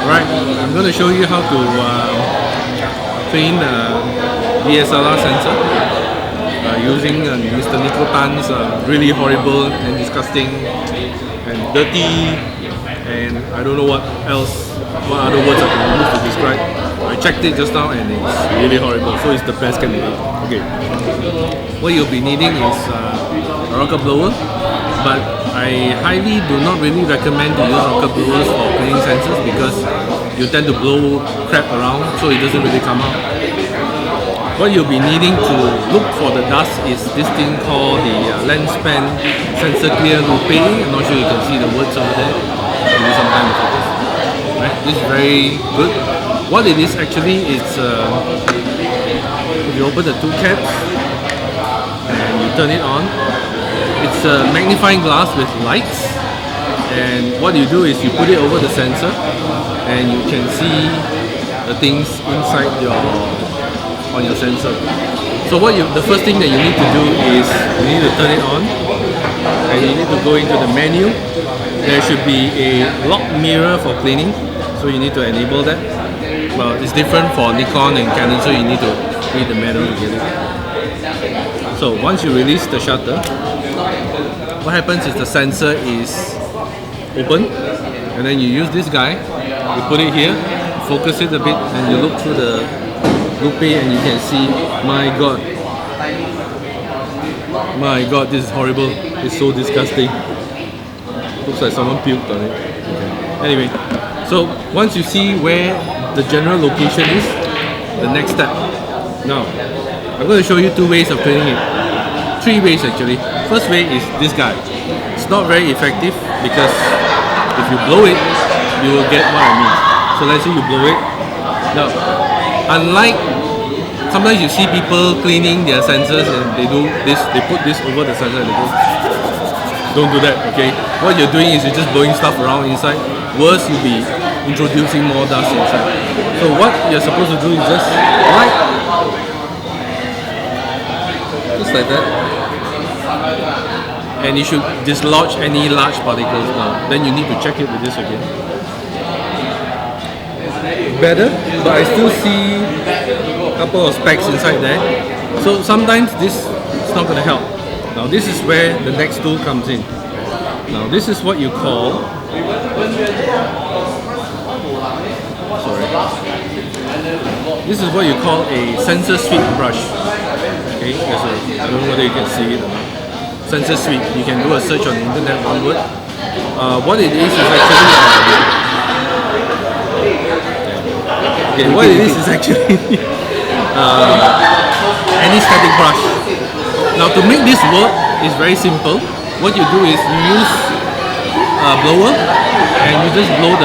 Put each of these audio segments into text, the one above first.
Right, I'm going to show you how to clean the DSLR sensor using Mr. Nikko Tan's really horrible and disgusting and dirty and I don't know what other words I can use to describe. I checked it just now and it's really horrible, so it's the best candidate. Okay, what you'll be needing is a rocket blower, but I highly do not really recommend to use rocket blowers for cleaning sensors because you tend to blow crap around so it doesn't really come out. What you'll be needing to look for the dust is this thing called the lens pen sensor clear lupe. I'm not sure you can see the words over there. Maybe sometime with focus. Right? This is very good. What it is actually is if you open the two caps and you turn it on, it's a magnifying glass with lights, and what you do is you put it over the sensor and you can see the things inside on your sensor. So the first thing that you need to do is you need to turn it on and you need to go into the menu. There should be a lock mirror for cleaning, so you need to enable that. Well, it's different for Nikon and Canon, so you need to read the manual to get it. So once you release the shutter, what happens is the sensor is open, and then you use this guy, you put it here, focus it a bit, and you look through the lupe and you can see, my god, this is horrible, it's so disgusting. Looks like someone puked on it. Okay. Anyway, so once you see where the general location is, the next step. Now, I'm going to show you two ways of cleaning it. Three ways actually. First way is this guy. It's not very effective because if you blow it, you will get what I mean. So let's say you blow it. Now, unlike sometimes you see people cleaning their sensors and they do this, they put this over the sensor and they go, don't do that, okay? What you're doing is you're just blowing stuff around inside. Worse, you'll be introducing more dust inside. So what you're supposed to do is just like that, and you should dislodge any large particles now. Then you need to check it with this again. Better, but I still see a couple of specks inside there. So sometimes this is not going to help. Now this is where the next tool comes in. Now this is what you call This is what you call a sensor sweep brush. Okay, I don't know whether you can see it or not. Sensor sweep. You can do a search on the internet, one word. What it is actually any static brush. Now to make this work is very simple. What you do is you use a blower and you just blow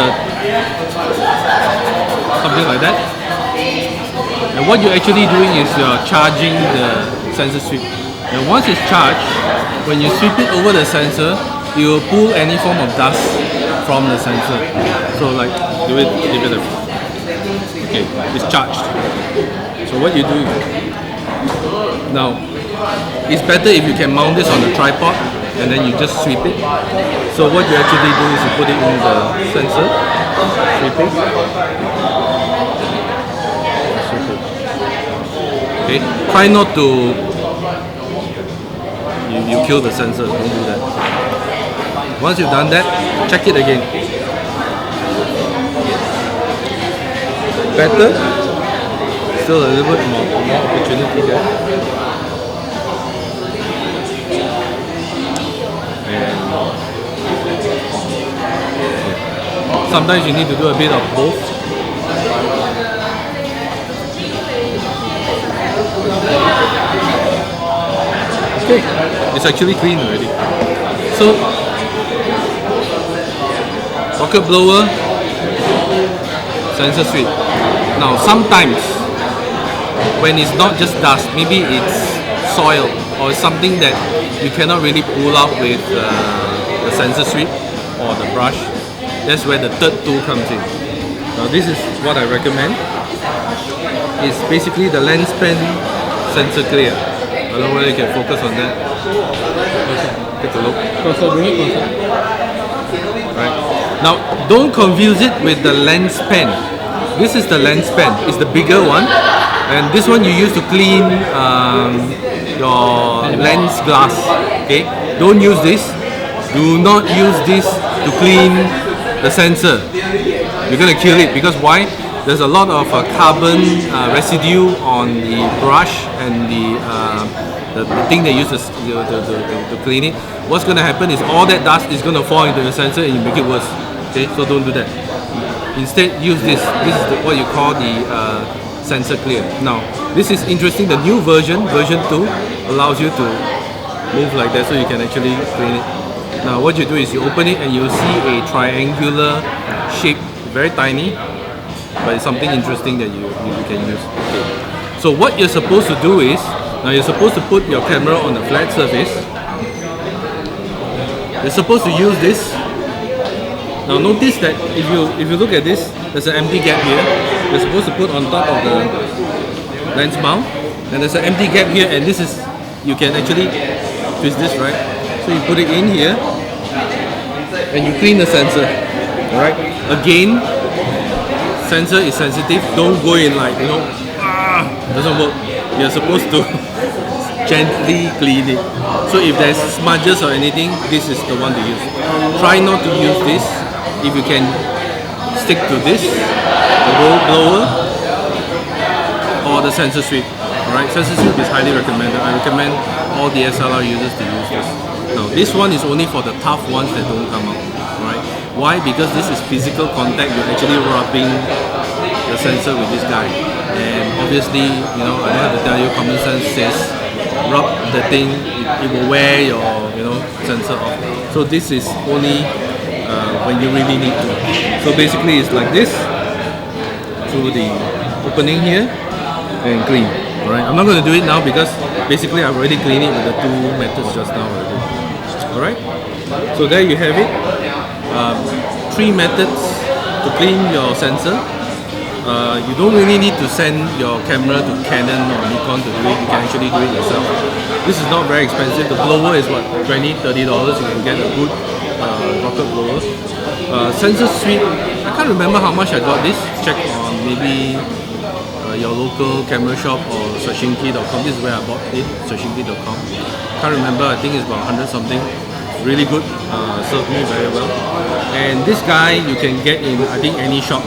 something like that. And what you're actually doing is you're charging the sensor sweep. And once it's charged, when you sweep it over the sensor, you will pull any form of dust from the sensor. So like, give it a, okay, it's charged. So what you do, now, it's better if you can mount this on a tripod and then you just sweep it. So what you actually do is you put it in the sensor, sweep it. Okay, try not to you kill the sensor, don't do that. Once you've done that, check it again. Better, still a little bit more opportunity there. And sometimes you need to do a bit of both. Okay, it's actually clean already. So, rocket blower, sensor sweep. Now, sometimes when it's not just dust, maybe it's soil or something that you cannot really pull out with the sensor sweep or the brush. That's where the third tool comes in. Now, this is what I recommend. It's basically the lens pen sensor clear. I don't know whether you can focus on that. Okay, take a look. Right. Now, don't confuse it with the lens pen. This is the lens pen. It's the bigger one, and this one you use to clean your lens glass. Okay, don't use this. Do not use this to clean the sensor. You're gonna kill it because why? There's a lot of carbon residue on the brush and the thing they use to clean it. What's gonna happen is all that dust is gonna fall into the sensor and you make it worse. Okay, so don't do that. Instead, use this. This is what you call the sensor clear. Now, this is interesting. The new version 2, allows you to move like that so you can actually clean it. Now, what you do is you open it and you'll see a triangular shape, very tiny, but it's something interesting that you can use. Okay. So what you're supposed to do is, now you're supposed to put your camera on a flat surface. You're supposed to use this. Now notice that if you look at this, there's an empty gap here. You're supposed to put on top of the lens mount, and there's an empty gap here, and this is, you can actually twist this, right? So you put it in here, and you clean the sensor. Alright? Again, sensor is sensitive. Don't go in like, doesn't work. You're supposed to gently clean it. So if there's smudges or anything, this is the one to use. Try not to use this. If you can stick to this, the roll blower or the sensor sweep. Alright, sensor sweep is highly recommended. I recommend all DSLR users to use this. Now this one is only for the tough ones that don't come out. Right? Why? Because this is physical contact. You're actually rubbing the sensor with this guy. And obviously, I don't have to tell you, common sense says rub the thing, it will wear your sensor off. So this is only when you really need to. So basically it's like this, through the opening here, and clean. Alright, I'm not going to do it now because basically I've already cleaned it with the 2 methods just now already. Alright, so there you have it. 3 methods to clean your sensor. You don't really need to send your camera to Canon or Nikon to do it. You can actually do it yourself. This is not very expensive. The blower is what, $20–$30. You can get a good rocket blower. Sensor sweep, I can't remember how much I got this. Check on maybe your local camera shop or searchingkey.com. This is where I bought it, searchingkey.com. Can't remember, I think it's about 100 something. Really good, served me very well. And this guy you can get in, I think, any shop.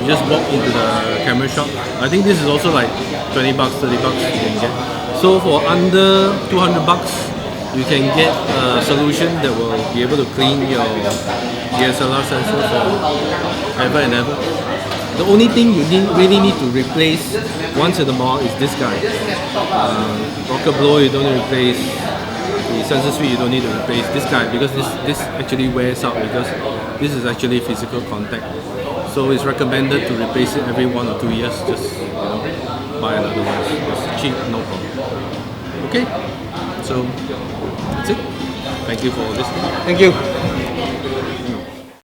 You just walk into the camera shop. I think this is also like $20, $30 you can get. So for under $200, you can get a solution that will be able to clean your DSLR sensor for ever and ever. The only thing you really need to replace once in a while is this guy. Rocket blower you don't need to replace. The sensor sweep you don't need to replace. This guy, because this actually wears out, because this is actually physical contact. So it's recommended to replace it every 1 or 2 years. Just buy another one. It's cheap, no problem. Okay, so that's it. Thank you for listening. Thank you.